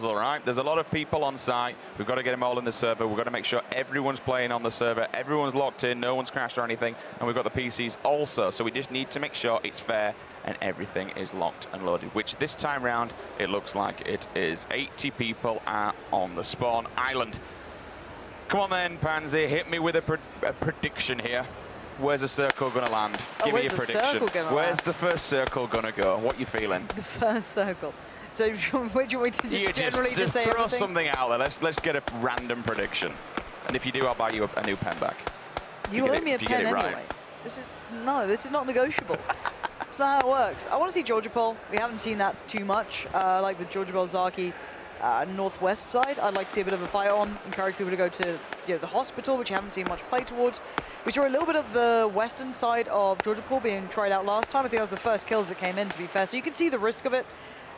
puzzle, right? There's a lot of people on site. We've got to get them all in the server. We've got to make sure everyone's playing on the server. Everyone's locked in. No one's crashed or anything. And we've got the PCs also. So we just need to make sure it's fair and everything is locked and loaded, which this time round, it looks like it is. 80 people are on the spawn island. Come on then, Pansy. Hit me with a prediction here. Where's the circle going to land? Give me a prediction. Where's the first circle going to go? What are you feeling? The first circle. So would you want to just generally just say throw everything? something out there. Let's get a random prediction. And if you do, I'll buy you a new pen back. You owe me a pen anyway. Right. This is not negotiable. It's not how it works. I want to see Georgia Pole. We haven't seen that too much. Like the Georgia Pole Zaki northwest side. I'd like to see a bit of a fight on. Encourage people to go to the hospital, which you haven't seen much play towards. We saw a little bit of the western side of Georgia Pole being tried out last time. I think that was the first kills that came in, to be fair. So you can see the risk of it.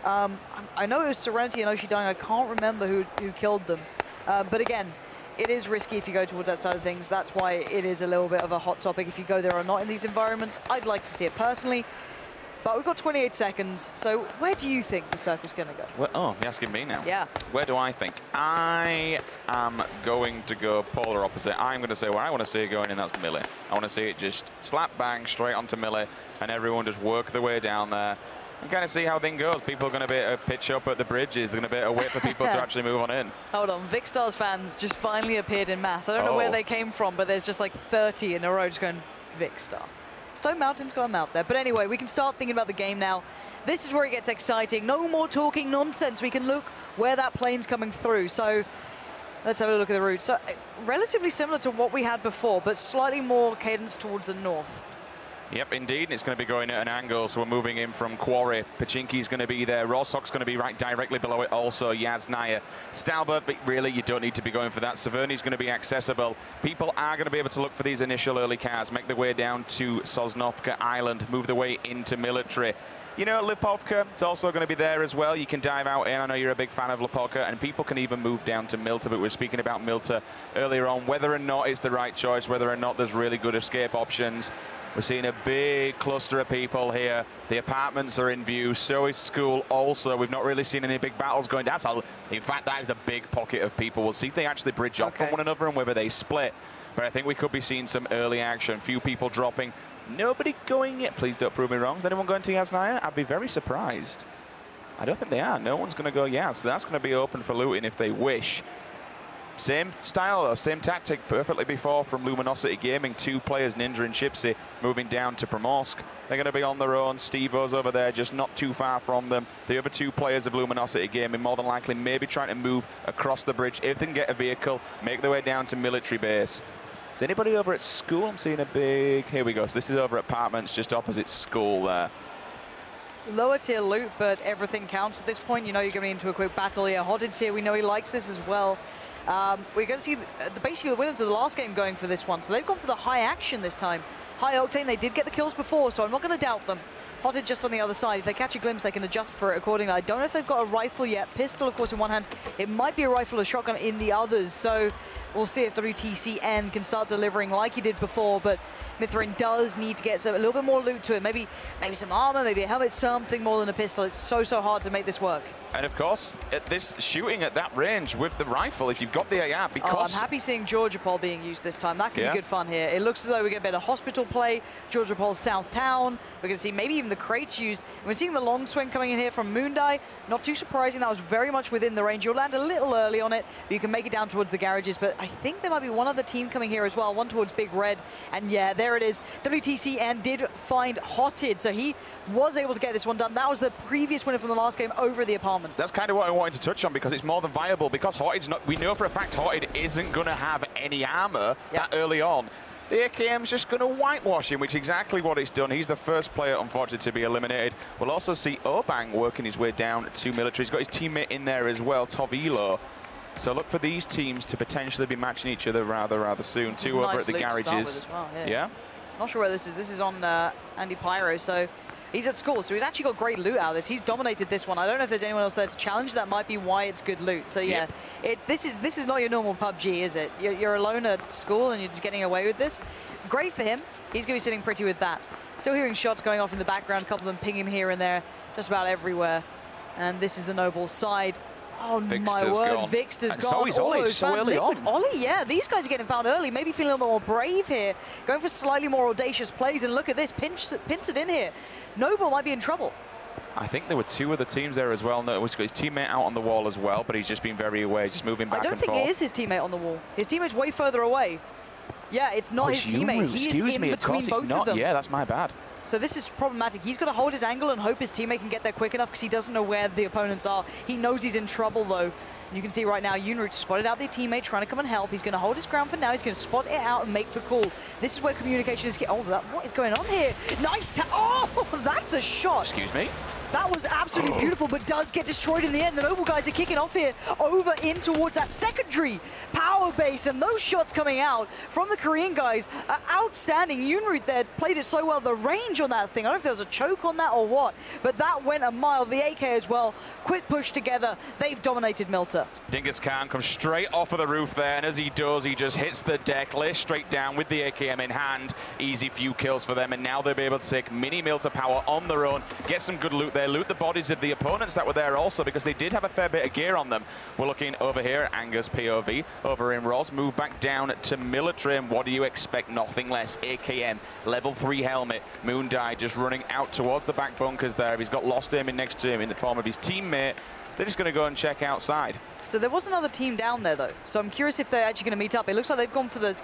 I know it was Serenity and Oshi dying. I can't remember who killed them. But again, it is risky if you go towards that side of things. That's why it is a little bit of a hot topic if you go there or not in these environments. I'd like to see it personally. But we've got 28 seconds, so where do you think the circle's going to go? Well, oh, you're asking me now? Yeah. Where do I think? I am going to go polar opposite. I'm going to say where I want to see it going, and that's Millie. I want to see it just slap bang straight onto Millie, and everyone just work their way down there and kind of see how things goes. People are going to be able to pitch up at the bridges. They're going to be able to wait for people to actually move on in. Hold on, Vikstars fans just finally appeared in mass. I don't know where they came from, but there's just like 30 in a row just going, Vikstar. Stone Mountain's got him out there. But anyway, we can start thinking about the game now. This is where it gets exciting. No more talking nonsense. We can look where that plane's coming through. So let's have a look at the route. So relatively similar to what we had before, but slightly more cadence towards the north. Yep, indeed. It's going to be going at an angle, so we're moving in from Quarry. Pachinki's going to be there. Rosok's going to be right directly below it also. Yaznaya. Stalbert, but really, you don't need to be going for that. Saverni's going to be accessible. People are going to be able to look for these initial early cars, make their way down to Sosnovka Island, move their way into military. You know, Lipovka, it's also going to be there as well. You can dive out in. I know you're a big fan of Lipovka, and people can even move down to Milta, but we were speaking about Milta earlier on, whether or not it's the right choice, whether or not there's really good escape options. We're seeing a big cluster of people here. The apartments are in view, so is school also. We've not really seen any big battles going down. In fact, that is a big pocket of people. We'll see if they actually bridge off from one another and whether they split. But I think we could be seeing some early action. Few people dropping. Nobody going yet. Please don't prove me wrong. Is anyone going to Yaznaya? I'd be very surprised. I don't think they are. No one's going to go, yeah. So that's going to be open for looting if they wish. Same style, or same tactic perfectly before from Luminosity Gaming. 2 players, Ninja and Chipsy, moving down to Primorsk. They're going to be on their own. Steve-O's over there, just not too far from them. The other 2 players of Luminosity Gaming, more than likely, maybe trying to move across the bridge. If they can get a vehicle, make their way down to military base. Is anybody over at school? I'm seeing a big... Here we go. So this is over at apartments, just opposite school there. Lower tier loot, but everything counts at this point. You know you're going into a quick battle. Yeah, Hodded's here. We know he likes this as well. We're going to see basically the winners of the last game going for this one. So they've gone for the high action this time. High octane, they did get the kills before, so I'm not going to doubt them. Hodded just on the other side. If they catch a glimpse, they can adjust for it accordingly. I don't know if they've got a rifle yet. Pistol, of course, in one hand. It might be a rifle or shotgun in the others. So we'll see if WTCN can start delivering like he did before. But Mithrin does need to get a little bit more loot to it. Maybe some armor, maybe a helmet, something more than a pistol. It's so hard to make this work. And of course, at this shooting at that range with the rifle, if you've got the AR, because... I'm happy seeing Georgia Pole being used this time. That can be good fun here. It looks as though we get a bit of hospital play. Georgia Pole South Town. We're going to see maybe even the crates used. And we're seeing the long swing coming in here from Moondai. Not too surprising. That was very much within the range. You'll land a little early on it, but you can make it down towards the garages. But I think there might be one other team coming here as well, one towards Big Red. And yeah, there it is. WTCN did find Hotted, so he was able to get this one done. That was the previous winner from the last game over the apartments. That's kind of what I wanted to touch on, because it's more than viable, because Hotted's not, we know for a fact Hotted isn't going to have any armor that early on. The AKM's just going to whitewash him, which is exactly what it's done. He's the first player, unfortunately, to be eliminated. We'll also see Obang working his way down to military. He's got his teammate in there as well, Tovilo. So look for these teams to potentially be matching each other rather soon. This 2 over at the garages. As well, yeah. Not sure where this is. This is on Andy Pyro, so he's at school. So he's actually got great loot out of this. He's dominated this one. I don't know if there's anyone else there to challenge. That might be why it's good loot. So yeah, this is not your normal PUBG, is it? You're alone at school and you're just getting away with this. Great for him. He's going to be sitting pretty with that. Still hearing shots going off in the background, a couple of them pinging here and there, just about everywhere. And this is the Noble side. Oh Victor's my word, gone. Victor's gone. So is Ollie, so early on. Ollie, yeah, these guys are getting found early, maybe feeling a little more brave here, going for slightly more audacious plays, and look at this, pinch it in here. Noble might be in trouble. I think there were two other teams there as well. No, he's got his teammate out on the wall as well, but he's just been very aware, just moving back and forth. I don't think it is his teammate on the wall. His teammate's way further away. Yeah, it's not his teammate. He is in between both of them. Yeah, that's my bad. So this is problematic. He's got to hold his angle and hope his teammate can get there quick enough because he doesn't know where the opponents are. He knows he's in trouble, though. You can see right now, Unroot spotted out their teammate trying to come and help. He's going to hold his ground for now. He's going to spot it out and make the call. This is where communication is... Oh, what is going on here? Nice Oh, that's a shot. Excuse me? That was absolutely beautiful, but does get destroyed in the end. The Noble guys are kicking off here over in towards that secondary power base, and those shots coming out from the Korean guys are outstanding. Unroot there played it so well. The range on that thing, I don't know if there was a choke on that or what, but that went a mile. The AK as well, quick push together. They've dominated Milta. Dingus Khan comes straight off of the roof there, and as he does, he just hits the deck, lays straight down with the AKM in hand. Easy few kills for them, and now they'll be able to take mini Milta power on their own, get some good loot there, loot the bodies of the opponents that were there also, because they did have a fair bit of gear on them. We're looking over here at Anger's POV, over in Roz, move back down to military, and what do you expect? Nothing less. AKM, level 3 helmet, Moondye just running out towards the back bunkers there. He's got Lost aiming next to him in the form of his teammate. They're just going to go and check outside. So there was another team down there, though. So I'm curious if they're actually going to meet up. It looks like they've gone for the,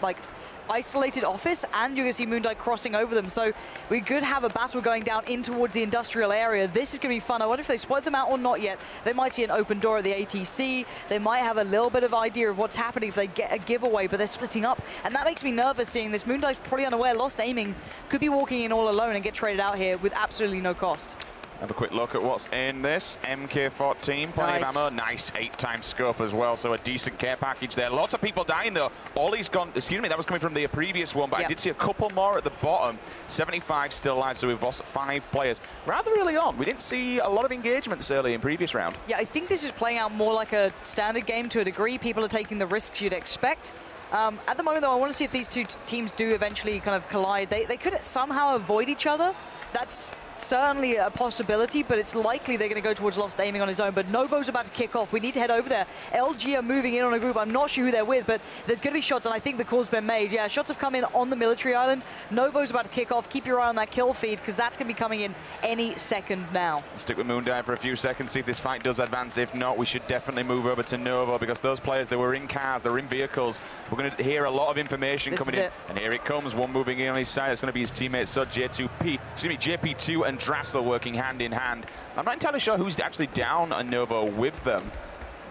isolated office, and you're going to see Moondye crossing over them. So we could have a battle going down in towards the industrial area. This is going to be fun. I wonder if they split them out or not yet. They might see an open door at the ATC. They might have a little bit of idea of what's happening if they get a giveaway, but they're splitting up. And that makes me nervous seeing this. Moondye's probably unaware, lost aiming, could be walking in all alone and get traded out here with absolutely no cost. Have a quick look at what's in this. MK14, plenty of ammo. Nice 8x scope as well, so a decent care package there. Lots of people dying though. Ollie's gone, excuse me, that was coming from the previous one, but I did see a couple more at the bottom. 75 still alive, so we've lost 5 players. Rather early on, we didn't see a lot of engagements early in previous round. Yeah, I think this is playing out more like a standard game to a degree. People are taking the risks you'd expect. At the moment though, I want to see if these two teams do eventually kind of collide. They could somehow avoid each other. That's certainly a possibility, but it's likely they're going to go towards Lost aiming on his own. But Novo's about to kick off. We need to head over there. LG are moving in on a group. I'm not sure who they're with, but there's going to be shots, and I think the call's been made. Yeah, shots have come in on the military island. Novo's about to kick off. Keep your eye on that kill feed, because that's going to be coming in any second now. Stick with Moondye for a few seconds, see if this fight does advance. If not, we should definitely move over to Novo, because those players, they were in cars, they were in vehicles. We're going to hear a lot of information coming in. And here it comes, one moving in on his side. It's going to be his teammate, so JP2 and Drassel working hand in hand. I'm not entirely sure who's actually down on Novo with them,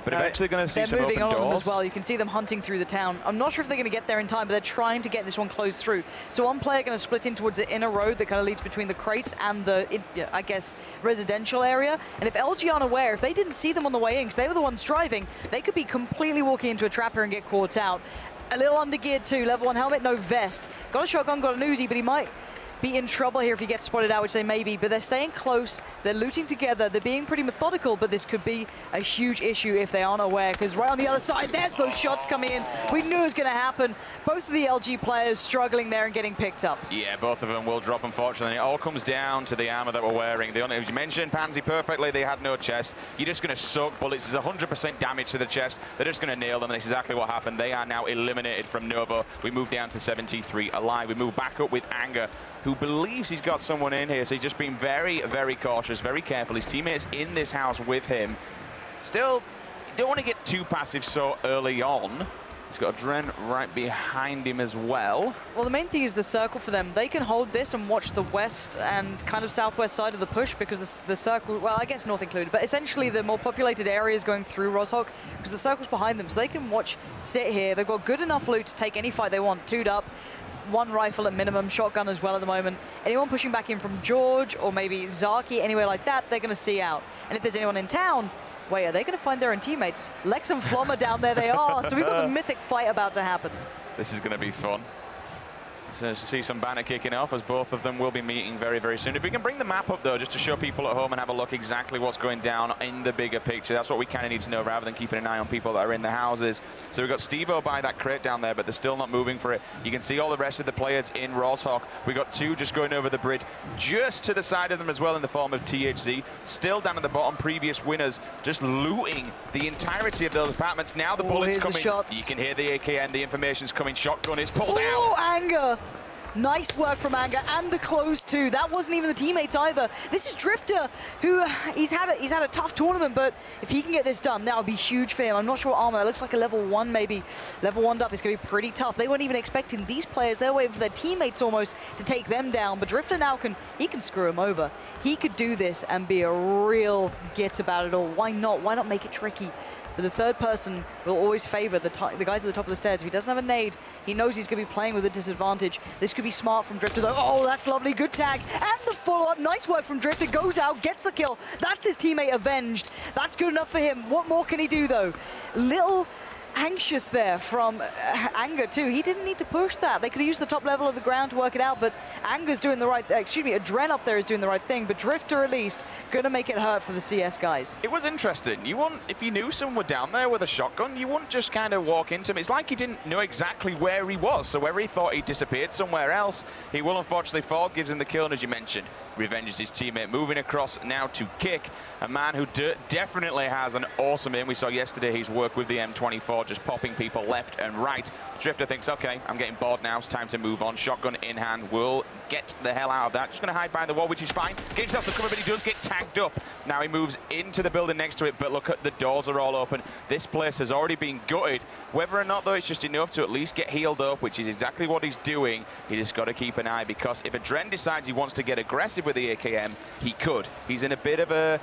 but eventually going to see some open doors. On as well. You can see them hunting through the town. I'm not sure if they're going to get there in time, but they're trying to get this one closed through. So one player going to split in towards the inner road that kind of leads between the crates and the, I guess, residential area. And if LG aren't aware, if they didn't see them on the way in, because they were the ones driving, they could be completely walking into a trap here and get caught out. A little undergeared too, level 1 helmet, no vest. Got a shotgun, got an Uzi, but he might be in trouble here if he gets spotted out, which they may be, but they're staying close, they're looting together, they're being pretty methodical, but this could be a huge issue if they aren't aware, because right on the other side, there's those shots coming in. We knew it was going to happen. Both of the LG players struggling there and getting picked up. Yeah, both of them will drop, unfortunately. It all comes down to the armor that we're wearing. As you mentioned, Pansy perfectly, they had no chest. You're just going to soak bullets. There's 100% damage to the chest. They're just going to nail them, and that's exactly what happened. They are now eliminated from Novo. We move down to 73 alive. We move back up with Anger, who believes he's got someone in here, so he's just being very, very cautious, very careful. His teammate's in this house with him. Still, don't want to get too passive so early on. He's got a Dren right behind him as well. Well, the main thing is the circle for them. They can hold this and watch the west and kind of southwest side of the push, because the circle, well, I guess north included, but essentially the more populated areas going through Roshok, because the circle's behind them, so they can watch, sit here. They've got good enough loot to take any fight they want, 2'd up. 1 rifle at minimum, shotgun as well at the moment. Anyone pushing back in from George or maybe Zaki, anywhere like that, they're going to see out. And if there's anyone in town, wait, are they going to find their own teammates? Lex and Flommer down there they are. So we've got the mythic fight about to happen. This is going to be fun. So see some banner kicking off as both of them will be meeting very, very soon. If we can bring the map up, though, just to show people at home and have a look exactly what's going down in the bigger picture. That's what we kind of need to know rather than keeping an eye on people that are in the houses. So we've got Steve-O by that crate down there, but they're still not moving for it. You can see all the rest of the players in Roshawk. We got two just going over the bridge, just to the side of them as well in the form of THZ. Still down at the bottom, previous winners, just looting the entirety of those apartments. Now the bullets coming. You can hear the AKN, the information's coming. Shotgun is pulled out. Oh, Anger! Nice work from Anger, and the close too. That wasn't even the teammates either. This is Drifter, who he's had a tough tournament, but if he can get this done, that would be huge for him. I'm not sure what armor. It looks like a level 1 maybe. Level 1'd up is going to be pretty tough. They weren't even expecting these players. They're waiting for their teammates almost to take them down, but Drifter now can screw him over. He could do this and be a real git about it all. Why not? Why not make it tricky? But the third person will always favor the guys at the top of the stairs. If he doesn't have a nade, he knows he's going to be playing with a disadvantage. This could be smart from Drifter, though. Oh, that's lovely. Good tag. And the follow-up. Nice work from Drifter. Goes out, gets the kill. That's his teammate avenged. That's good enough for him. What more can he do, though? Little anxious there from Anger too. He didn't need to push that. They could have used the top level of the ground to work it out, but Anger's doing the right, Adren up there is doing the right thing, but Drifter at least gonna make it hurt for the CS guys. It was interesting. If you knew someone were down there with a shotgun, you wouldn't just kind of walk into him. It's like he didn't know exactly where he was, so whether he thought he disappeared somewhere else, he will unfortunately fall, gives him the kill, and as you mentioned, revenges his teammate. Moving across now to Kick, a man who definitely has an awesome aim. We saw yesterday his work with the M24, just popping people left and right. Drifter thinks, okay, I'm getting bored now, it's time to move on. Shotgun in hand, will get the hell out of that. Just going to hide behind the wall, which is fine. Get himself the cover, but he does get tagged up. Now he moves into the building next to it, but look at the doors are all open. This place has already been gutted. Whether or not, though, it's just enough to at least get healed up, which is exactly what he's doing. He just got to keep an eye, because if Adren decides he wants to get aggressive with the AKM, he could. He's in a bit of a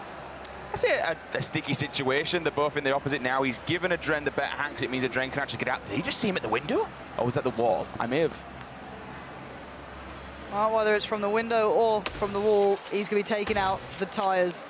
sticky situation. They're both in the opposite now. He's given Adren the better hand because it means Adren can actually get out. Did he just see him at the window? Or was that the wall? I may have. Well, whether it's from the window or from the wall, he's going to be taking out the tires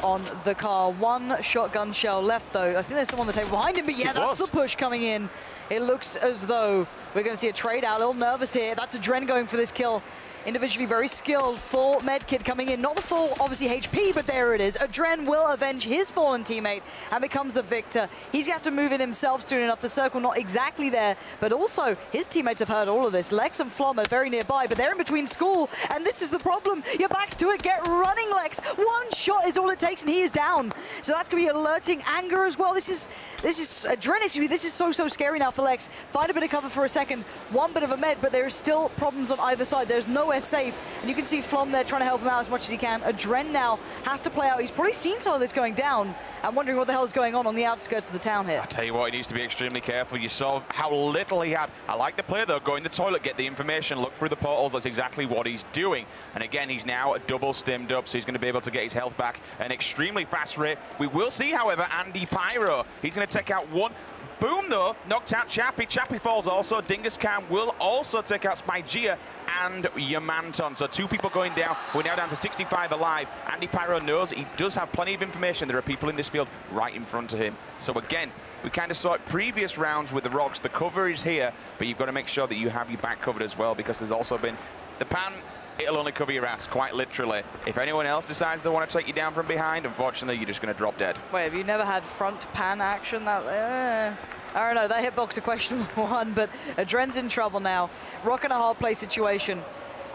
on the car. One shotgun shell left, though. I think there's someone on the table behind him, but yeah, that's the push coming in. It looks as though we're going to see a trade out. A little nervous here. That's Adren going for this kill. Individually very skilled, full med kit coming in. Not the full, obviously, HP, but there it is. Adren will avenge his fallen teammate and becomes the victor. He's going to have to move in himself soon enough. The circle not exactly there, but also his teammates have heard all of this. Lex and Flom are very nearby, but they're in between school, and this is the problem. Your back's to it. Get running, Lex. One shot is all it takes, and he is down. So that's going to be alerting Anger as well. This is Adren. This is so scary now for Lex. Find a bit of cover for a second. One bit of a med, but there is still problems on either side. There's nowhere safe, and you can see Flom there trying to help him out as much as he can. Adren now has to play out. He's probably seen some of this going down and wondering what the hell is going on the outskirts of the town here. I tell you what, he needs to be extremely careful. You saw how little he had. I like the play, though. Go in the toilet, get the information, look through the portals. That's exactly what he's doing. And again, he's now double stimmed up, so he's going to be able to get his health back at an extremely fast rate. We will see, however, Andy Pyro. He's going to take out one. Boom, though, knocked out Chappie. Chappie falls also. Dingus Khan will also take out Spygia and Yamanton. So two people going down. We're now down to 65 alive. Andy Pyro knows he does have plenty of information. There are people in this field right in front of him. So again, we kind of saw it previous rounds with the rocks. The cover is here, but you've got to make sure that you have your back covered as well, because there's also been the pan. It'll only cover your ass, quite literally. If anyone else decides they want to take you down from behind, unfortunately, you're just going to drop dead. Wait, have you never had front pan action? I don't know, that hitbox a questionable one, but Adren's in trouble now. Rocking a hard play situation.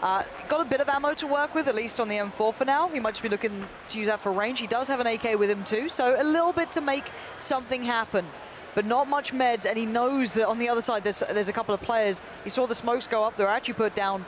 Got a bit of ammo to work with, at least on the M4 for now. He might just be looking to use that for range. He does have an AK with him too, so a little bit to make something happen. But not much meds, and he knows that on the other side there's a couple of players. He saw the smokes go up. They're actually put down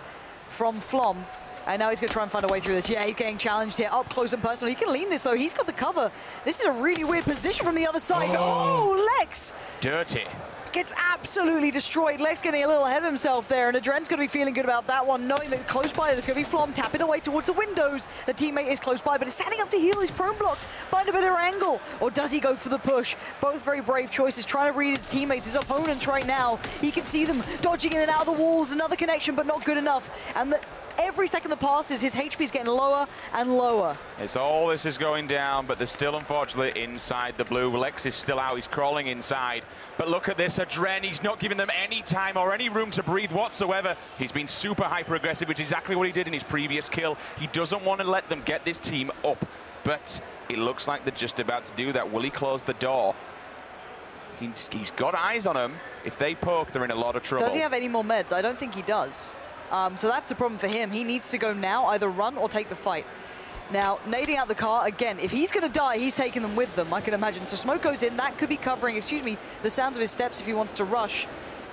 from Flom. And now he's going to try and find a way through this. Yeah, he's getting challenged here, up close and personal. He can lean this, though. He's got the cover. This is a really weird position from the other side. Oh, Lex! Dirty. Gets absolutely destroyed. Lex getting a little ahead of himself there, and Adren's going to be feeling good about that one, knowing that close by there's going to be Flom tapping away towards the windows. The teammate is close by, but is standing up to heal. He's prone blocked. Find a better angle, or does he go for the push? Both very brave choices, trying to read his teammates, his opponents right now. He can see them dodging in and out of the walls. Another connection, but not good enough. And the every second that passes, his HP is getting lower and lower. It's all this is going down, but they're still, unfortunately, inside the blue. Lex is still out. He's crawling inside. But look at this, Adren. He's not giving them any time or any room to breathe whatsoever. He's been super hyper-aggressive, which is exactly what he did in his previous kill. He doesn't want to let them get this team up, but it looks like they're just about to do that. Will he close the door? He's got eyes on them. If they poke, they're in a lot of trouble. Does he have any more meds? I don't think he does. So that's the problem for him. He needs to go now, either run or take the fight. Now, nading out the car, again, if he's going to die, he's taking them with them, I can imagine. So smoke goes in. That could be covering, excuse me, the sounds of his steps if he wants to rush.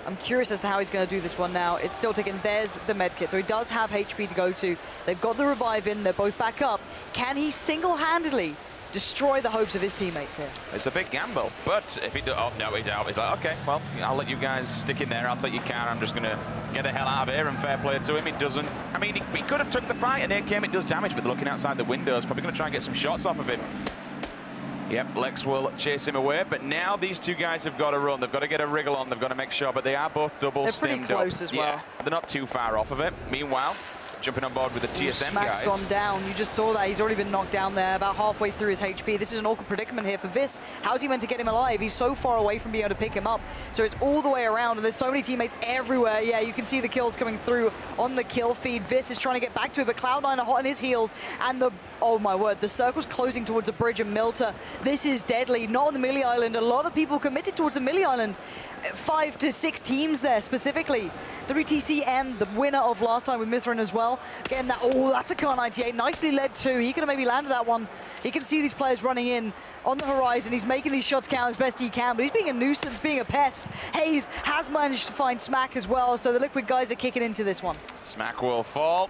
I'm curious as to how he's going to do this one now. It's still ticking. There's the med kit. So he does have HP to go to. They've got the revive in. They're both back up. Can he single-handedly destroy the hopes of his teammates here? It's a big gamble, but if he does, oh no, he's out. He's like, okay, well, I'll let you guys stick in there. I'll take your car. I'm just gonna get the hell out of here, and fair play to him. It doesn't. I mean, he could have took the fight, and here came. It does damage, but looking outside the windows, probably gonna try and get some shots off of him. Yep, Lex will chase him away, but now these two guys have got to run. They've got to get a wriggle on. They've got to make sure, but they are both double stimmed up. They're pretty close as well. Yeah, they're not too far off of it. Meanwhile, jumping on board with the TSM guys. Smack's gone down. You just saw that. He's already been knocked down there, about halfway through his HP. This is an awkward predicament here for Vis. How's he meant to get him alive? He's so far away from being able to pick him up. So it's all the way around, and there's so many teammates everywhere. Yeah, you can see the kills coming through on the kill feed. Vis is trying to get back to it, but Cloud9 are hot on his heels, and oh my word, the circle's closing towards a bridge and Milta. This is deadly. Not on the Millie Island. A lot of people committed towards the Millie Island. 5 to 6 teams there specifically. WTC and the winner of last time with Mithrin as well. Again, that's a Kar 98. Nicely led too. He could have maybe landed that one. He can see these players running in on the horizon. He's making these shots count as best he can, but he's being a nuisance, being a pest. Hayes has managed to find Smack as well, so the Liquid guys are kicking into this one. Smack will fall,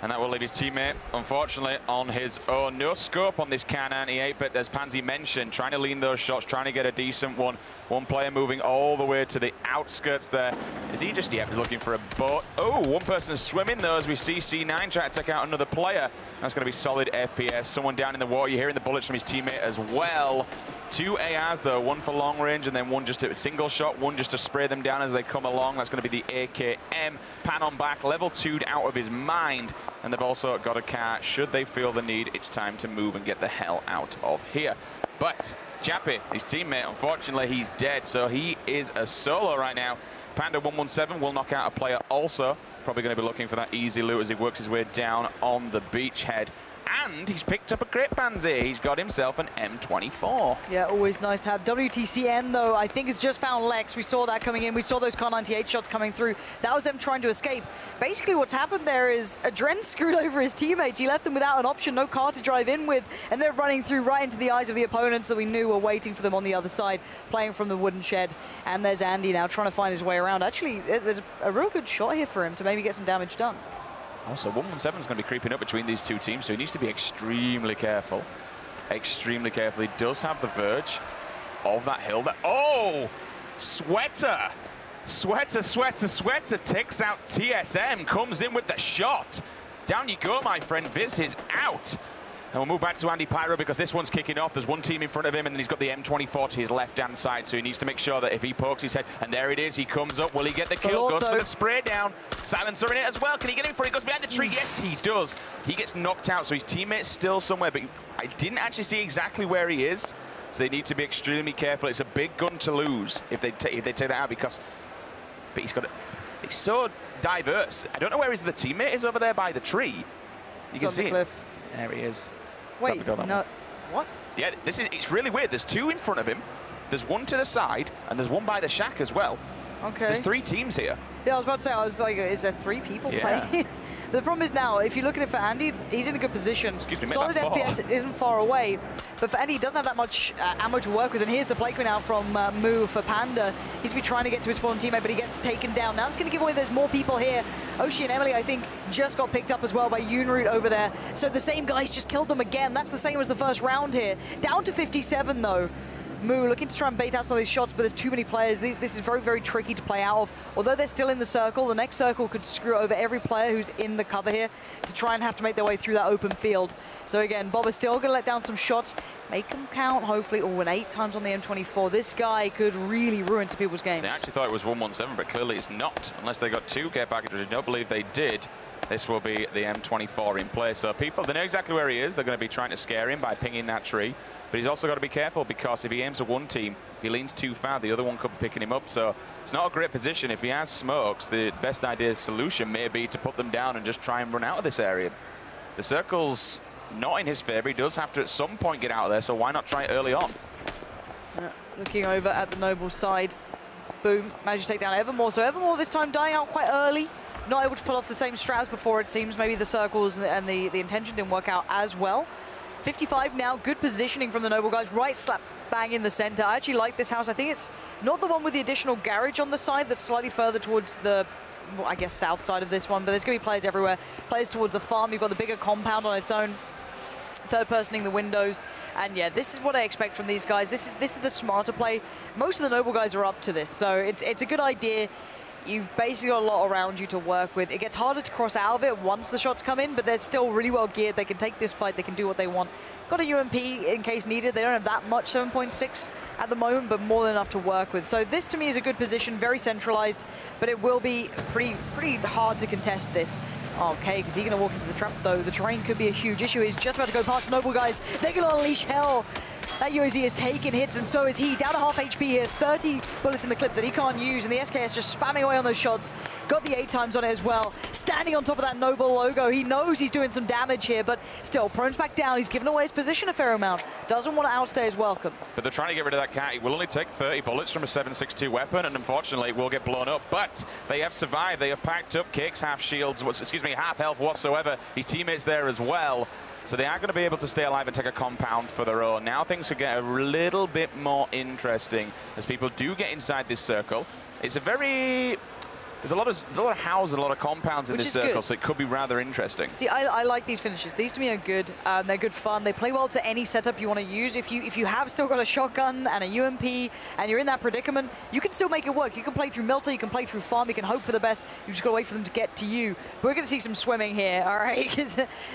and that will leave his teammate, unfortunately, on his own. No scope on this Kar 98, but as Pansy mentioned, trying to lean those shots, trying to get a decent one. One player moving all the way to the outskirts there. Is he just, yeah, he's looking for a boat. Oh, one person swimming though, as we see C9 try to take out another player. That's going to be solid FPS. Someone down in the water. You're hearing the bullets from his teammate as well. 2 ARs though, one for long range and then one just a single shot, one just to spray them down as they come along. That's going to be the AKM. Pan on back, level 2'd out of his mind. And they've also got a car. Should they feel the need, it's time to move and get the hell out of here. But Chappie, his teammate, unfortunately, he's dead, so he is a solo right now. Panda 117 will knock out a player also. Probably going to be looking for that easy loot as he works his way down on the beachhead. And he's picked up a crit Pansy. He's got himself an M24. Yeah, always nice to have. WTCN, though, I think has just found Lex. We saw that coming in. We saw those Kar 98 shots coming through. That was them trying to escape. Basically, what's happened there is Adren screwed over his teammates. He left them without an option, no car to drive in with, and they're running through right into the eyes of the opponents that we knew were waiting for them on the other side, playing from the wooden shed. And there's Andy now trying to find his way around. Actually, there's a real good shot here for him to maybe get some damage done. Also, 117 is going to be creeping up between these two teams, so he needs to be extremely careful. Extremely careful. He does have the verge of that hill. Oh! Sweater! Sweater takes out TSM, comes in with the shot. Down you go, my friend. Viz is out. And we'll move back to Andy Pyro because this one's kicking off. There's one team in front of him, and then he's got the M24 to his left-hand side, so he needs to make sure that if he pokes his head, and there it is, he comes up. Will he get the kill? Goes for the spray down. Silencer in it as well. Can he get in for it? He goes behind the tree. Yes, he does. He gets knocked out, so his teammate's still somewhere, but I didn't actually see exactly where he is, so they need to be extremely careful. It's a big gun to lose if they take that out because but he's got it. It's so diverse. I don't know where his other teammate is over there by the tree. You can see him. There he is. Wait, no. What? Yeah, it's really weird. There's 2 in front of him. There's 1 to the side, and there's 1 by the shack as well. Okay. There's 3 teams here. Yeah, I was about to say, I was like, is there 3 people playing? But the problem is now, if you look at it for Andy, he's in a good position. Excuse me, solid FPS isn't far away, but for Andy, he doesn't have that much ammo to work with. And here's the play now from Moo for Panda. He's been trying to get to his fallen teammate, but he gets taken down. Now it's going to give away there's more people here. Oshi and Emily, I think, just got picked up as well by Yoonroot over there. So the same guys just killed them again. That's the same as the first round here. Down to 57, though. Moo looking to try and bait out some of these shots, but there's too many players. This is very, very tricky to play out of. Although they're still in the circle, the next circle could screw over every player who's in the cover here to try and have to make their way through that open field. So again, Bob is still going to let down some shots. Make them count, hopefully. Oh, and 8 times on the M24. This guy could really ruin some people's games. They actually thought it was 117, but clearly it's not. Unless they got 2 care packages, which I don't believe they did. This will be the M24 in play. So people, they know exactly where he is. They're going to be trying to scare him by pinging that tree. But he's also got to be careful, because if he aims at one team, if he leans too far, the other one could be picking him up. So it's not a great position. If he has smokes, the best solution may be to put them down and just try and run out of this area. The circle's not in his favor. He does have to at some point get out of there, so why not try it early on? Looking over at the Noble side. Boom, managed to take down Evermore. So Evermore this time dying out quite early. Not able to pull off the same strats before, it seems. Maybe the circles and the intention didn't work out as well. 55 now, good positioning from the Noble guys. Right slap bang in the center. I actually like this house. I think it's not the one with the additional garage on the side, that's slightly further towards the, well, I guess, south side of this one. But there's going to be players everywhere. Players towards the farm. You've got the bigger compound on its own. Third-personing the windows, and yeah, this is what I expect from these guys. This is the smarter play. Most of the Noble guys are up to this, so it's a good idea. You've basically got a lot around you to work with. It gets harder to cross out of it once the shots come in, but they're still really well geared. They can take this fight, they can do what they want. Got a UMP in case needed. They don't have that much, 7.6 at the moment, but more than enough to work with. So this to me is a good position, very centralized, but it will be pretty hard to contest this. Okay, because he's going to walk into the trap though. The terrain could be a huge issue. He's just about to go past the Noble guys. They're going to unleash hell. That UAZ is taking hits, and so is he. Down to half HP here, 30 bullets in the clip that he can't use, and the SKS just spamming away on those shots. Got the 8 times on it as well. Standing on top of that Noble logo. He knows he's doing some damage here, but still, Prone's back down. He's given away his position a fair amount. Doesn't want to outstay his welcome. But they're trying to get rid of that cat. It will only take 30 bullets from a 7.62 weapon, and unfortunately, it will get blown up. But they have survived. They have packed up kicks, half shields, half health whatsoever. His teammates there as well. So they are going to be able to stay alive and take a compound for their own. Now things will get a little bit more interesting as people do get inside this circle. It's a very... There's a lot of houses, a lot of compounds in this circle, so it could be rather interesting. See, I like these finishes. These to me are good. They're good fun. They play well to any setup you want to use. If you have still got a shotgun and a UMP and you're in that predicament, you can still make it work. You can play through Milter, you can play through Farm, you can hope for the best. You just got to wait for them to get to you. But we're going to see some swimming here, all right?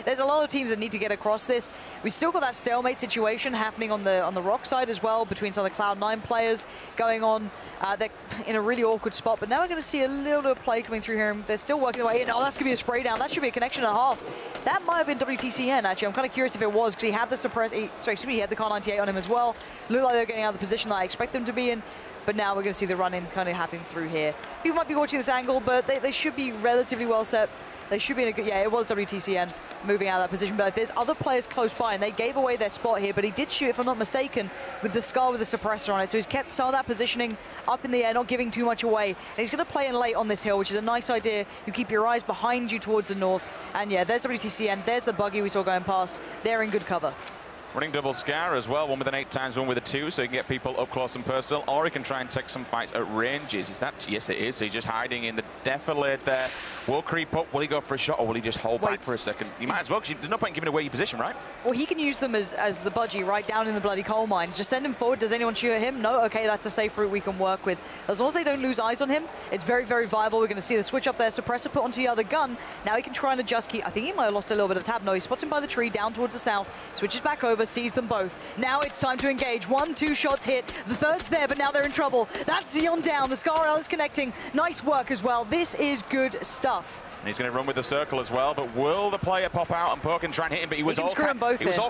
There's a lot of teams that need to get across this. We still got that stalemate situation happening on the rock side as well between some of the Cloud9 players going on. They're in a really awkward spot, but now we're going to see a little bit of play coming through here. They're still working their way in. Oh, that's going to be a spray down. That should be a connection and a half. That might have been WTCN, actually. I'm kind of curious if it was, because he had the he had the Car 98 on him as well. Looked like they're getting out of the position that I expect them to be in. But now we're going to see the run-in kind of happening through here. People might be watching this angle, but they should be relatively well set. They should be in a good... Yeah, it was WTCN moving out of that position. But there's other players close by, and they gave away their spot here. But he did shoot, if I'm not mistaken, with the Scar with the suppressor on it. So he's kept some of that positioning up in the air, not giving too much away. And he's going to play in late on this hill, which is a nice idea. You keep your eyes behind you towards the north. And yeah, there's WTCN. There's the buggy we saw going past. They're in good cover. Running double Scar as well, one with an 8 times, one with a 2, so he can get people up close and personal, or he can try and take some fights at ranges. Is that? Yes, it is. So he's just hiding in the defilade there. Will creep up. Will he go for a shot, or will he just hold back for a second? You might as well, because there's no point in giving away your position, right? Well, he can use them as the budgie right down in the bloody coal mine. Just send him forward. Does anyone shoot at him? No? Okay, that's a safe route we can work with. As long as they don't lose eyes on him, it's very, very viable. We're going to see the switch up there. Suppressor put onto the other gun. Now he can try and adjust key. I think he might have lost a little bit of tab. No, he spots him by the tree down towards the south. Switches back over, sees them both. Now it's time to engage. 1, 2 shots hit. The third's there, but now they're in trouble. That's Xeon down. The Scar is connecting. Nice work as well. This is good stuff. And he's going to run with the circle as well, but will the player pop out and poke and try and hit him? But he was all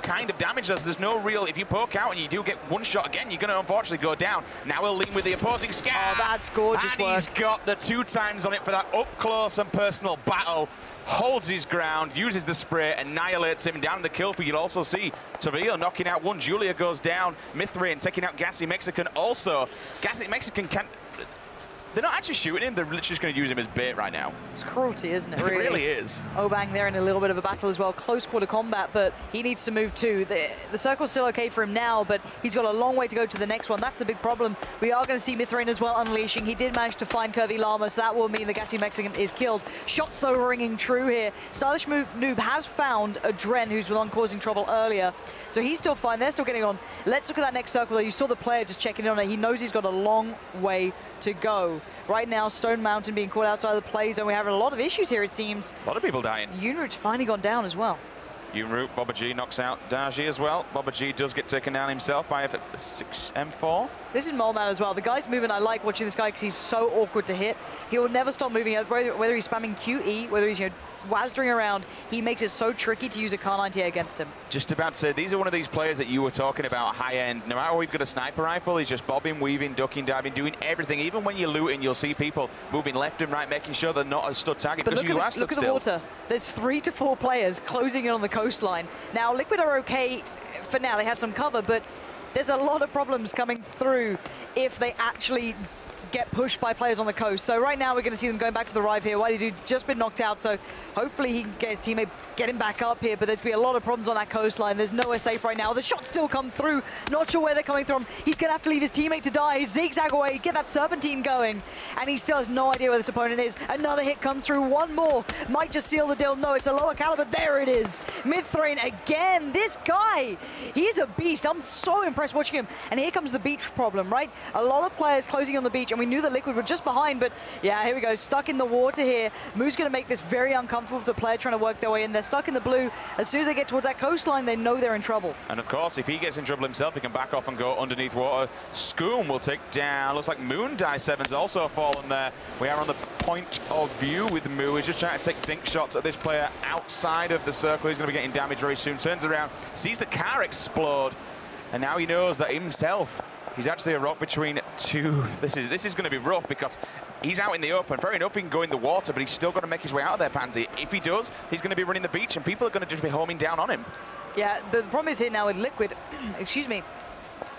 kind of damaged. There's no real... If you poke out and you do get one shot again, you're going to unfortunately go down. Now he'll lean with the opposing Scar. Oh, that's gorgeous and work. He's got the 2 times on it for that up-close and personal battle. Holds his ground, uses the spray, annihilates him down the kill feed. You'll also see Sevilla knocking out one. Julia goes down. Mithrain taking out Gassy Mexican also. Gassy Mexican can't... They're not actually shooting him, they're literally just going to use him as bait right now. It's cruelty, isn't it, really? It really is. Obang there in a little bit of a battle as well. Close quarter combat, but he needs to move too. The circle's still okay for him now, but he's got a long way to go to the next one. That's the big problem. We are going to see Mithrain as well unleashing. He did manage to find Curvy Llama, so that will mean the Gassy Mexican is killed. Shots though ringing true here. Stylish Noob has found a Dren who's the one causing trouble earlier, so he's still fine. They're still getting on. Let's look at that next circle though. You saw the player just checking in on it. He knows he's got a long way to go. Right now, Stone Mountain being caught outside of the play zone. We're having a lot of issues here, it seems. A lot of people dying. Unroot's finally gone down as well. Unroot, Boba G knocks out Daji as well. Boba G does get taken down himself by a 6M4. This is Moleman as well. The guy's moving. I like watching this guy because he's so awkward to hit. He will never stop moving, whether he's spamming QE, whether he's wazdering around. He makes it so tricky to use a Kar 98 against him. Just about to say, these are one of these players that you were talking about, high-end. No matter what we've got a sniper rifle, he's just bobbing, weaving, ducking, diving, doing everything. Even when you're looting, you'll see people moving left and right, making sure they're not a stud target. But look at the water. There's 3 to 4 players closing in on the coastline. Now, Liquid are okay for now. They have some cover, but there's a lot of problems coming through if they actually get pushed by players on the coast. So right now we're going to see them going back to the Rive here. Whitey Dude's just been knocked out, so hopefully he can get his teammate, get him back up here, but there's going to be a lot of problems on that coastline. There's nowhere safe right now. The shots still come through. Not sure where they're coming from. He's going to have to leave his teammate to die. Zigzag away, get that Serpentine going, and he still has no idea where this opponent is. Another hit comes through. One more might just seal the deal. No, it's a lower caliber. There it is. Mithrain again. This guy, he's a beast. I'm so impressed watching him. And here comes the beach problem, right? A lot of players closing on the beach, and we knew that Liquid were just behind, but yeah, here we go. Stuck in the water here. Moo's going to make this very uncomfortable for the player trying to work their way in. They're stuck in the blue. As soon as they get towards that coastline, they know they're in trouble. And of course, if he gets in trouble himself, he can back off and go underneath water. Scoom will take down. Looks like Moon Die 7's also fallen there. We are on the point of view with Moo. He's just trying to take dink shots at this player outside of the circle. He's going to be getting damaged very soon. Turns around, sees the car explode, and now he knows that himself, he's actually a rock between two. This is going to be rough because he's out in the open. Fair enough, he can go in the water, but he's still got to make his way out of there, Pansy. If he does, he's going to be running the beach, and people are going to just be homing down on him. Yeah, but the problem is here now with Liquid, excuse me,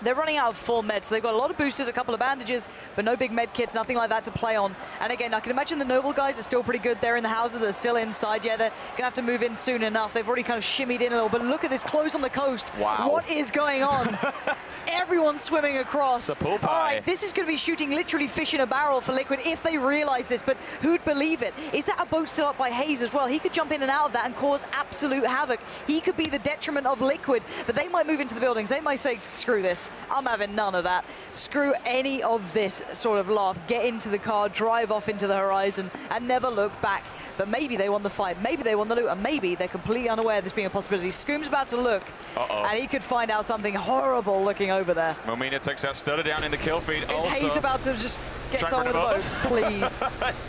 they're running out of full meds. So they've got a lot of boosters, a couple of bandages, but no big med kits, nothing like that to play on. And again, I can imagine the Noble guys are still pretty good. They're in the houses, they're still inside. Yeah, they're going to have to move in soon enough. They've already kind of shimmied in a little, but look at this close on the coast. Wow. What is going on? Everyone's swimming across. The pool pie. All right, this is going to be shooting literally fish in a barrel for Liquid if they realize this, but who'd believe it? Is that a boat still up by Hayes as well? He could jump in and out of that and cause absolute havoc. He could be the detriment of Liquid, but they might move into the buildings. They might say, screw this. I'm having none of that. Screw any of this sort of laugh. Get into the car, drive off into the horizon, and never look back. But maybe they won the fight, maybe they won the loot, and maybe they're completely unaware of this being a possibility. Scoom's about to look, and he could find out something horrible looking over there. Momina takes that stutter down in the kill feed. Is Hayes about to just get someone on the boat, please?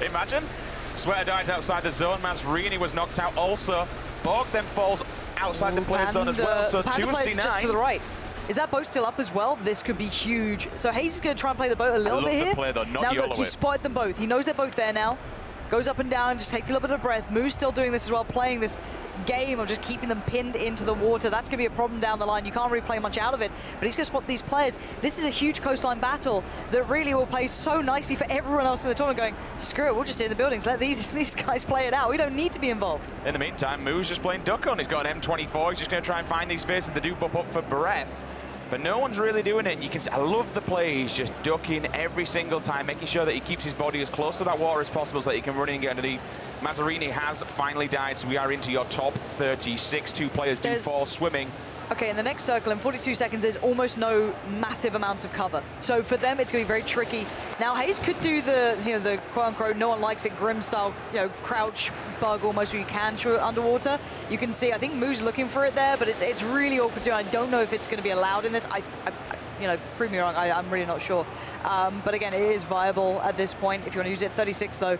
Imagine. Sweater dies outside the zone. Mazrini was knocked out also. Borg then falls outside the player zone as well, so 2 of C9. Just to the right. Is that boat still up as well? This could be huge. So Hayes is going to try and play the boat a little bit here. Play, though, not now look, he spotted them both. He knows they're both there now. Goes up and down, just takes a little bit of breath. Moo's still doing this as well, playing this game of just keeping them pinned into the water. That's going to be a problem down the line. You can't really play much out of it, but he's going to spot these players. This is a huge coastline battle that really will play so nicely for everyone else in the tournament going, screw it, we'll just stay in the buildings. Let these guys play it out. We don't need to be involved. In the meantime, Moo's just playing duck on. He's got an M24. He's just going to try and find these faces that do bump up for breath. But no one's really doing it, and you can see, I love the play. He's just ducking every single time, making sure that he keeps his body as close to that water as possible so that he can run in and get underneath. Mazzarini has finally died, so we are into your top 36. 2 players do fall swimming. Okay, in the next circle, in 42 seconds, there's almost no massive amounts of cover. So for them, it's going to be very tricky. Now, Hayes could do the, the quote-unquote, no one likes it, Grim-style, crouch bug almost where you can shoot underwater. You can see, I think Moo's looking for it there, but it's really awkward too. I don't know if it's going to be allowed in this. Prove me wrong, I'm really not sure. But again, it is viable at this point if you want to use it. 36, though.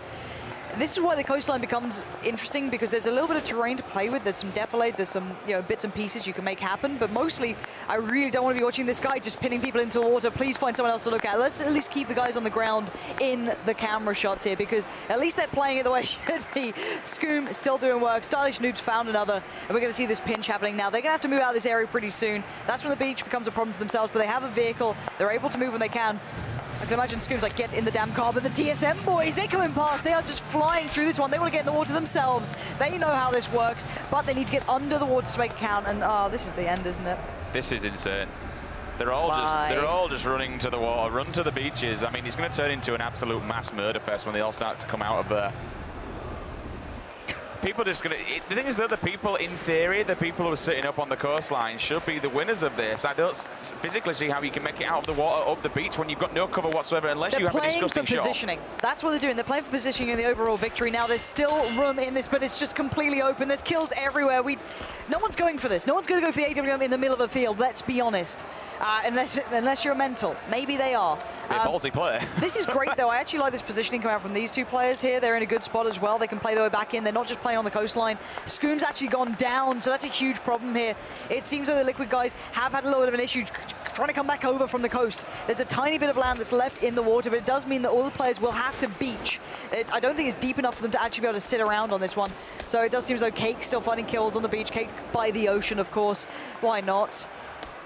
This is why the coastline becomes interesting, because there's a little bit of terrain to play with. There's some defilades, there's some bits and pieces you can make happen, but mostly I really don't want to be watching this guy just pinning people into the water. Please find someone else to look at. Let's at least keep the guys on the ground in the camera shots here, because at least they're playing it the way it should be. Scoom still doing work. Stylish Noob's found another, and we're going to see this pinch happening now. They're going to have to move out of this area pretty soon. That's when the beach becomes a problem for themselves, but they have a vehicle. They're able to move when they can. I can imagine Scoom's like, get in the damn car, but the TSM boys, they're coming past. They are just flying through this one. They want to get in the water themselves. They know how this works, but they need to get under the water to make it count. And this is the end, isn't it? This is insane. They're all just running to the water, run to the beaches. I mean, it's going to turn into an absolute mass murder fest when they all start to come out of there. People just going to... The thing is, though, the people, in theory, the people who are sitting up on the coastline should be the winners of this. I don't physically see how you can make it out of the water, up the beach, when you've got no cover whatsoever, unless you have a disgusting shot. They're playing for positioning. That's what they're doing. They're playing for positioning in the overall victory. Now, there's still room in this, but it's just completely open. There's kills everywhere. No one's going for this. No one's going to go for the AWM in the middle of the field, let's be honest. Unless you're mental. Maybe they are. They're a ballsy player. This is great, though. I actually like this positioning coming out from these two players here. They're in a good spot as well. They can play their way back in. They're not just playing on the coastline. Scoom's actually gone down, so that's a huge problem here. It seems like the Liquid guys have had a little bit of an issue trying to come back over from the coast. There's a tiny bit of land that's left in the water, but it does mean that all the players will have to beach. I don't think it's deep enough for them to actually be able to sit around on this one. So it does seem as though Cake's still finding kills on the beach. Cake by the ocean, of course. Why not?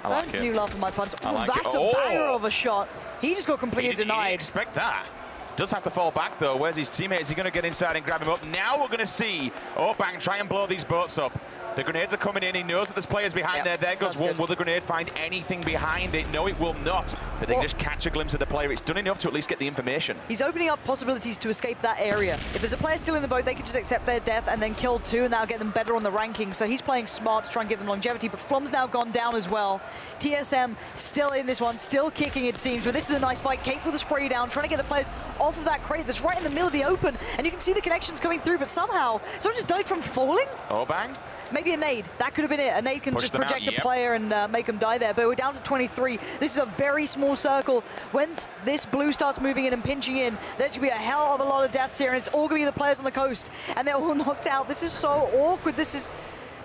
Don't you laugh at my puns. That's a banger of a shot. He just got completely denied. Expect that. Does have to fall back, though. Where's his teammate? Is he going to get inside and grab him up? Now we're going to see Bang try and blow these boats up. The grenades are coming in. He knows that there's players behind there. There goes one. Good. Will the grenade find anything behind it? No, it will not. But they can just catch a glimpse of the player. It's done enough to at least get the information. He's opening up possibilities to escape that area. If there's a player still in the boat, they can just accept their death and then kill two, and that'll get them better on the ranking. So he's playing smart to try and give them longevity. But Flum's now gone down as well. TSM still in this one, still kicking, it seems. But this is a nice fight. Cake with a spray down, trying to get the players off of that crate that's right in the middle of the open. And you can see the connections coming through, but somehow someone just died from falling. Bang. Maybe a nade. That could have been it. A nade can just project a player and make them die there. But we're down to 23. This is a very small circle. When this blue starts moving in and pinching in, there's going to be a hell of a lot of deaths here. And it's all going to be the players on the coast. And they're all knocked out. This is so awkward. This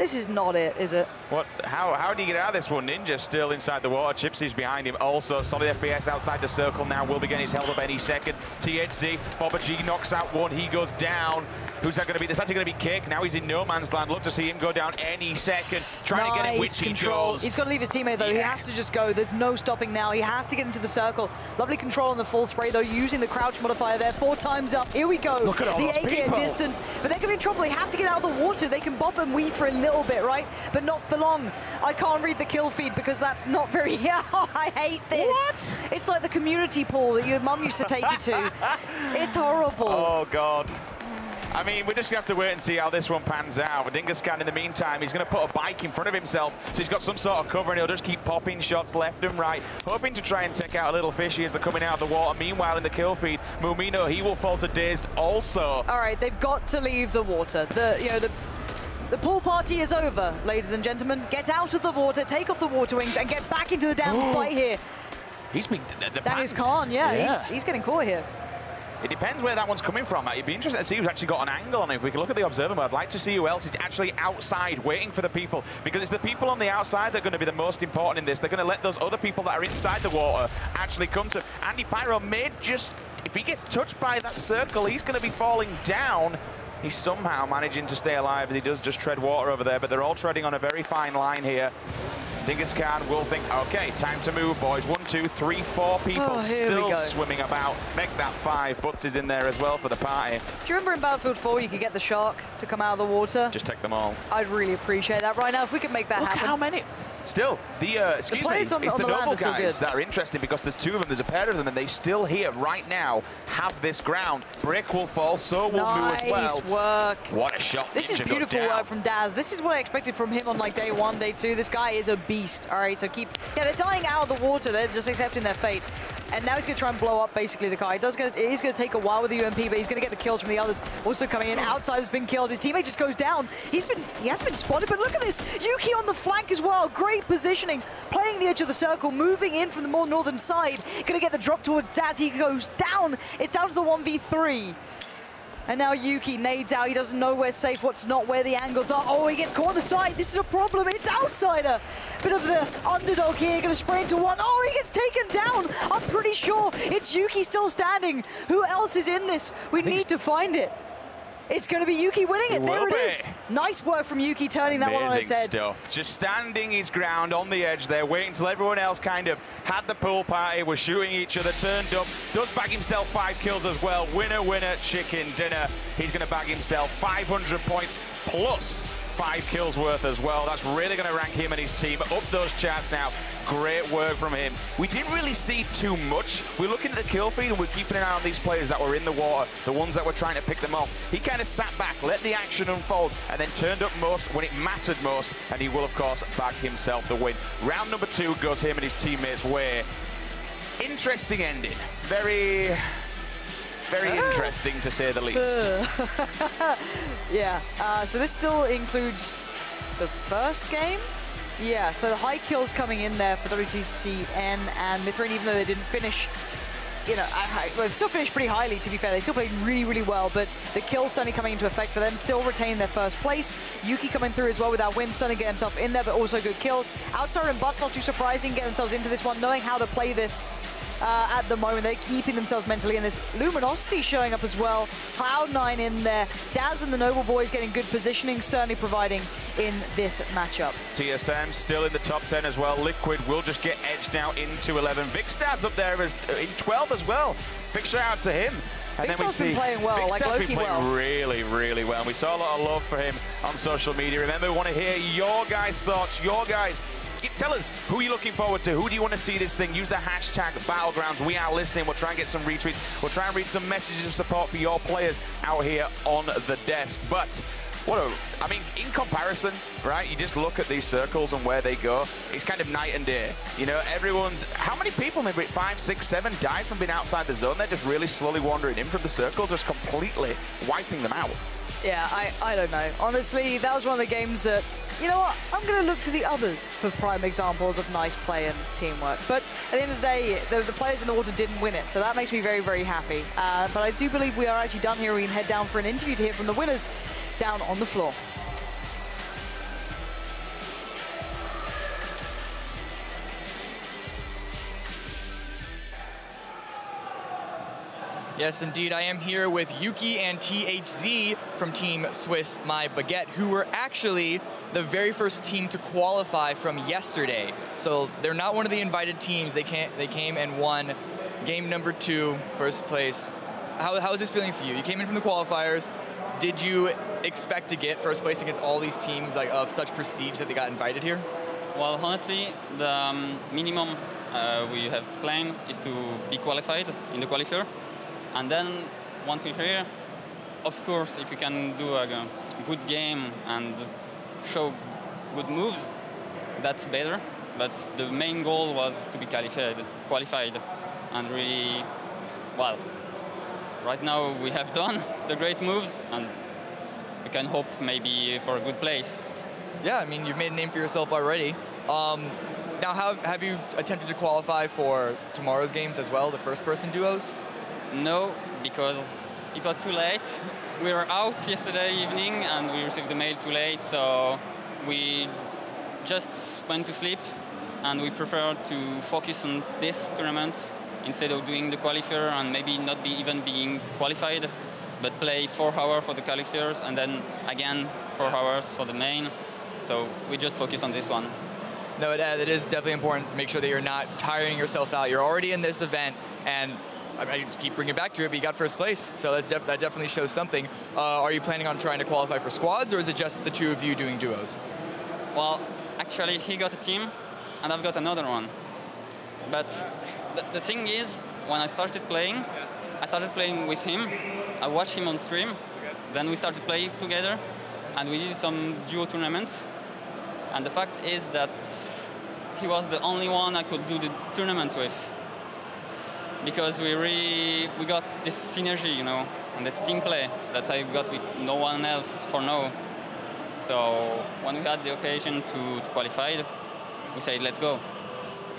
is not it, is it? What? How do you get out of this one? Ninja still inside the water. Chipsy's behind him. Also, solid FPS outside the circle now. Will be getting his held up any second. THZ, BOBA knocks out one. He goes down. Who's that going to be? That's actually going to be Cake. Now he's in no man's land. Look to see him go down any second. Trying to get him, which he goes. He's got to leave his teammate, though. He has to just go. There's no stopping now. He has to get into the circle. Lovely control on the full spray, though, using the crouch modifier there. 4 times up. Here we go. Look at all those AK at distance. But they're going to be in trouble. They have to get out of the water. They can bop and weave for a little bit, right? But not for long. I can't read the kill feed because that's not very... I hate this. What? It's like the community pool that your mum used to take you to. It's horrible. Oh, God. I mean, we're just going to have to wait and see how this one pans out. But Dingascan, in the meantime, he's going to put a bike in front of himself, so he's got some sort of cover, and he'll just keep popping shots left and right, hoping to try and take out a little fishy as they're coming out of the water. Meanwhile, in the kill feed, Mumino, he will fall to dazed also. All right, they've got to leave the water. The pool party is over, ladies and gentlemen. Get out of the water, take off the water wings, and get back into the damn fight here. He's been... That is Khan, yeah. He's getting caught here. It depends where that one's coming from. It'd be interesting to see who's actually got an angle on it. If we can look at the observer mode, I'd like to see who else is actually outside waiting for the people, because it's the people on the outside that are going to be the most important in this. They're going to let those other people that are inside the water actually come to... Andy Pyro may just... If he gets touched by that circle, he's going to be falling down. He's somehow managing to stay alive, as he does just tread water over there, but they're all treading on a very fine line here. Dingascan will think, okay, time to move, boys. 1, 2, 3, 4 people still swimming about. Make that 5. Butts is in there as well for the party. Do you remember in Battlefield 4 you could get the shark to come out of the water? Just take them all. I'd really appreciate that right now if we could make that happen. Look how many... Still, it's the noble guys that are interesting, because there's 2 of them, there's a pair of them, and they still here right now have this ground. Brick will fall, so will Moo as well. Nice work. What a shot. This is beautiful work from Daz. This is what I expected from him on like day 1, day 2. This guy is a beast. All right, so they're dying out of the water. They're just accepting their fate. And now he's going to try and blow up basically the car. It is going to take a while with the UMP, but he's going to get the kills from the others. Also coming in, Outside has been killed. His teammate just goes down. He hasn't been spotted, but look at this. Yuki on the flank as well. Great positioning. Playing the edge of the circle, moving in from the more northern side. Going to get the drop towards Daz. He goes down. It's down to the 1v3. And now Yuki nades out. He doesn't know where's safe, what's not, where the angles are. Oh, he gets caught on the side. This is a problem. It's Outsider. Bit of the underdog here. Going to spray into one. Oh, he gets taken down. I'm pretty sure it's Yuki still standing. Who else is in this? We need to find it. It's going to be Yuki winning it. There it is. Nice work from Yuki, turning that one on its head. Stuff. Just standing his ground on the edge there, waiting until everyone else kind of had the pool party, was shooting each other, turned up, does bag himself 5 kills as well. Winner, winner, chicken dinner. He's going to bag himself 500 points plus 5 kills worth as well. That's really going to rank him and his team up those charts now. Great work from him. We didn't really see too much. We're looking at the kill feed and we're keeping an eye on these players that were in the water, the ones that were trying to pick them off. He kind of sat back, let the action unfold, and then turned up most when it mattered most, and he will, of course, bag himself the win. Round number 2 goes him and his teammates' way. Interesting ending. Very interesting, to say the least. Yeah, so this still includes the first game. Yeah, so the high kills coming in there for WTCN and Mithrin, even though they didn't finish, you know, well, they still finished pretty highly, to be fair. They still played really, really well, but the kills certainly coming into effect for them, still retain their first place. Yuki coming through as well with that win, starting to get himself in there, but also good kills. Outsider and Butts, not too surprising, get themselves into this one, knowing how to play this. At the moment, they're keeping themselves mentally in this. Luminosity showing up as well. Cloud9 in there. Daz and the Noble Boys getting good positioning, certainly providing in this matchup. TSM still in the top 10 as well. Liquid will just get edged now into 11. Vikstad's up there as in 12 as well. Big shout out to him. And then we see been playing well, like Loki been playing really, really well. We saw a lot of love for him on social media. Remember, we want to hear your guys' thoughts, your guys. Tell us, who are you looking forward to? Who do you want to see this thing? Use the hashtag Battlegrounds. We are listening. We'll try and get some retweets. We'll try and read some messages of support for your players out here on the desk. But I mean, in comparison, right, you just look at these circles and where they go, it's kind of night and day. You know, how many people, maybe 5, 6, 7, died from being outside the zone? They're just really slowly wandering in from the circle, just completely wiping them out. Yeah, I don't know. Honestly, that was one of the games that, you know what, I'm going to look to the others for prime examples of nice play and teamwork. But at the end of the day, the players in the water didn't win it, so that makes me very, very happy. But I do believe we are actually done here. We can head down for an interview to hear from the winners down on the floor. Yes, indeed, I am here with Yuki and THZ from Team Swiss My Baguette, who were actually the very first team to qualify from yesterday. So they're not one of the invited teams. They came and won game number 2, first place. How is this feeling for you? You came in from the qualifiers. Did you expect to get first place against all these teams of such prestige that they got invited here? Well, honestly, the minimum we have planned is to be qualified in the qualifier. And then once we're here, of course, if you can do a good game and show good moves, that's better. But the main goal was to be qualified. And really, well, right now we have done the great moves, and we can hope maybe for a good place. Yeah, I mean, you've made a name for yourself already. Now, have you attempted to qualify for tomorrow's games as well, the first-person duos? No, because it was too late. We were out yesterday evening and we received the mail too late, so we just went to sleep and we preferred to focus on this tournament instead of doing the qualifier and maybe not even being qualified, but play 4 hours for the qualifiers and then again 4 hours for the main. So we just focus on this one. No, it is definitely important to make sure that you're not tiring yourself out. You're already in this event, and I keep bringing it back to it, but you got first place, so that definitely shows something. Are you planning on trying to qualify for squads, or is it just the 2 of you doing duos? Well, actually, he got a team, and I've got another one. But the thing is, when I started playing with him. I watched him on stream. Then we started playing together, and we did some duo tournaments. And the fact is that he was the only one I could do the tournament with. Because we got this synergy, you know, and this team play that I got with no one else for now. So when we had the occasion to qualify, we said, let's go.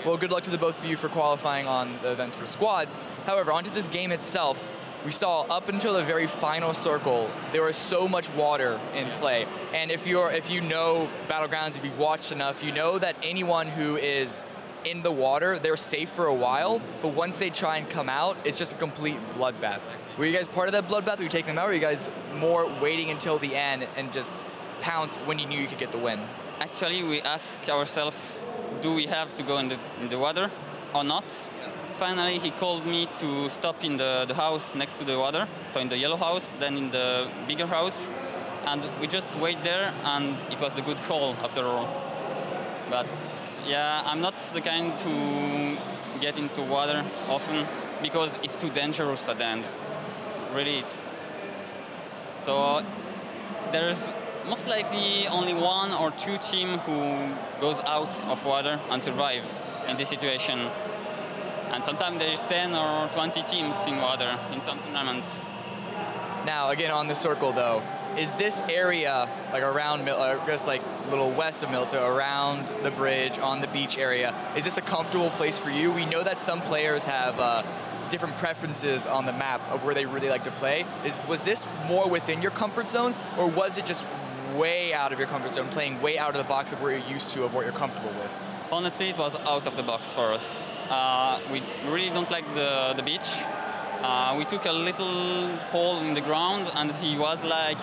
Well, good luck to the both of you for qualifying on the events for squads. However, onto this game itself, we saw up until the very final circle, there was so much water in play. And if you know Battlegrounds, if you've watched enough, you know that anyone who is in the water, they're safe for a while, but once they try and come out, it's just a complete bloodbath. Were you guys part of that bloodbath? Were you taking them out, or were you guys more waiting until the end and just pounce when you knew you could get the win? Actually, we asked ourselves, do we have to go in the water or not? Finally, he called me to stop in the house next to the water, so in the yellow house, then in the bigger house, and we just wait there, and it was the good call after all. But yeah, I'm not the kind to get into water often because it's too dangerous at the end. Really, it's. So there's most likely only 1 or 2 teams who goes out of water and survive in this situation. And sometimes there's 10 or 20 teams in water in some tournaments. Now, again, on the circle, though, is this area, like around, just like a little west of Milta, around the bridge, on the beach area, is this a comfortable place for you? We know that some players have different preferences on the map of where they really like to play. Was this more within your comfort zone, or was it just way out of your comfort zone, playing way out of the box of where you're used to, of what you're comfortable with? Honestly, it was out of the box for us. We really don't like the beach. We took a little hole in the ground, and he was like,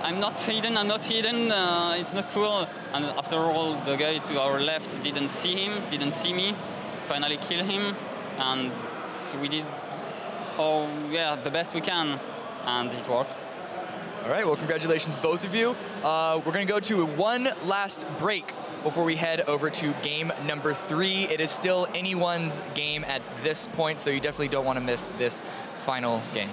I'm not hidden, it's not cool. And after all, the guy to our left didn't see him, didn't see me, finally killed him, and we did, the best we can, and it worked. All right, well, congratulations, both of you. We're going to go to one last break before we head over to game number 3. It is still anyone's game at this point, so you definitely don't want to miss this final game.